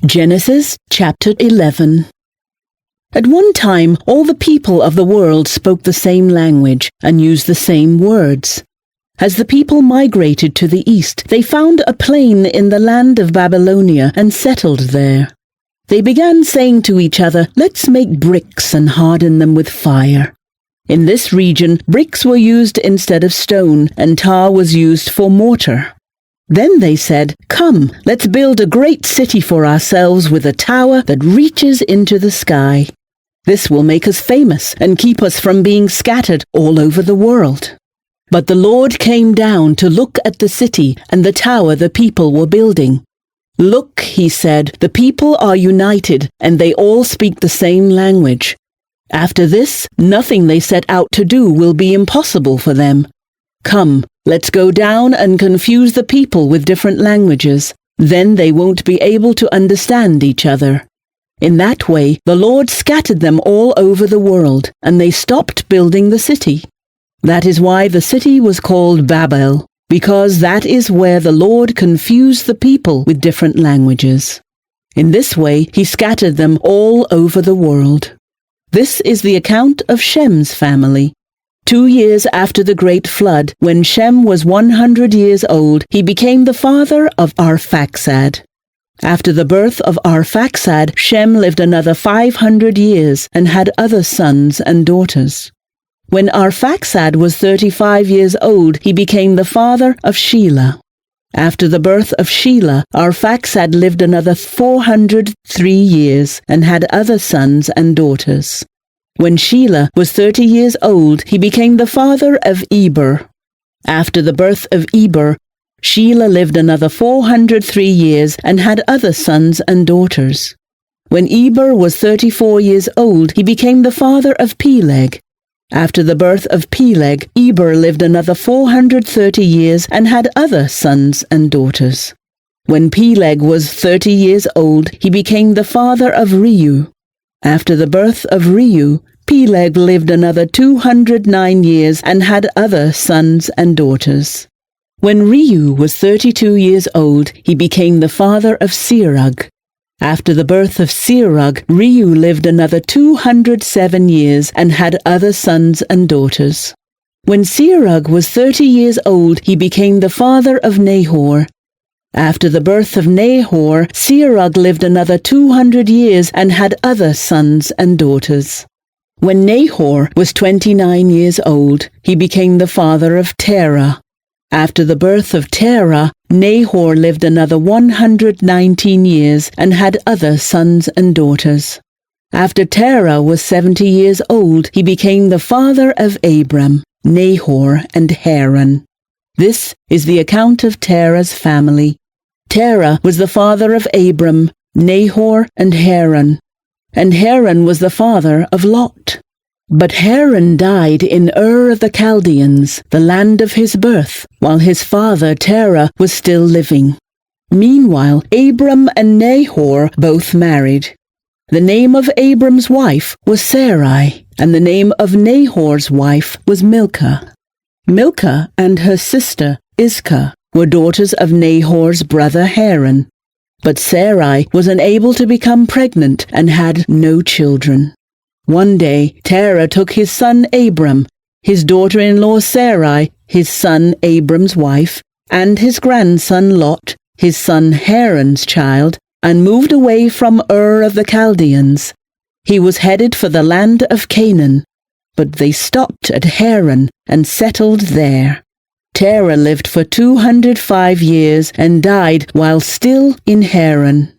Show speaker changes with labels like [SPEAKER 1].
[SPEAKER 1] Genesis chapter 11. At one time, all the people of the world spoke the same language and used the same words. As the people migrated to the east, they found a plain in the land of Babylonia and settled there. They began saying to each other, "Let's make bricks and harden them with fire." In this region, bricks were used instead of stone, and tar was used for mortar. Then they said, "Come, let's build a great city for ourselves with a tower that reaches into the sky. This will make us famous and keep us from being scattered all over the world." But the Lord came down to look at the city and the tower the people were building. "Look," he said, "the people are united and they all speak the same language. After this, nothing they set out to do will be impossible for them. Come, let's go down and confuse the people with different languages. Then they won't be able to understand each other." In that way, the Lord scattered them all over the world, and they stopped building the city. That is why the city was called Babel, because that is where the Lord confused the people with different languages. In this way, he scattered them all over the world. This is the account of Shem's family. 2 years after the great flood, when Shem was 100 years old, he became the father of Arphaxad. After the birth of Arphaxad, Shem lived another 500 years and had other sons and daughters. When Arphaxad was 35 years old, he became the father of Shelah. After the birth of Shelah, Arphaxad lived another 403 years and had other sons and daughters. When Shelah was 30 years old, he became the father of Eber. After the birth of Eber, Shelah lived another 403 years and had other sons and daughters. When Eber was 34 years old, he became the father of Peleg. After the birth of Peleg, Eber lived another 430 years and had other sons and daughters. When Peleg was 30 years old, he became the father of Reu. After the birth of Reu, Peleg lived another 209 years and had other sons and daughters. When Reu was 32 years old, he became the father of Serug. After the birth of Serug, Reu lived another 207 years and had other sons and daughters. When Serug was 30 years old, he became the father of Nahor. After the birth of Nahor, Serug lived another 200 years and had other sons and daughters. When Nahor was 29 years old, he became the father of Terah. After the birth of Terah, Nahor lived another 119 years and had other sons and daughters. After Terah was 70 years old, he became the father of Abram, Nahor, and Haran. This is the account of Terah's family. Terah was the father of Abram, Nahor, and Haran. And Haran was the father of Lot. But Haran died in Ur of the Chaldeans, the land of his birth, while his father Terah was still living. Meanwhile, Abram and Nahor both married. The name of Abram's wife was Sarai, and the name of Nahor's wife was Milcah. Milcah and her sister Iscah were daughters of Nahor's brother Haran. But Sarai was unable to become pregnant and had no children. One day, Terah took his son Abram, his daughter-in-law Sarai, his son Abram's wife, and his grandson Lot, his son Haran's child, and moved away from Ur of the Chaldeans. He was headed for the land of Canaan, but they stopped at Haran and settled there. Terah lived for 205 years and died while still in Haran.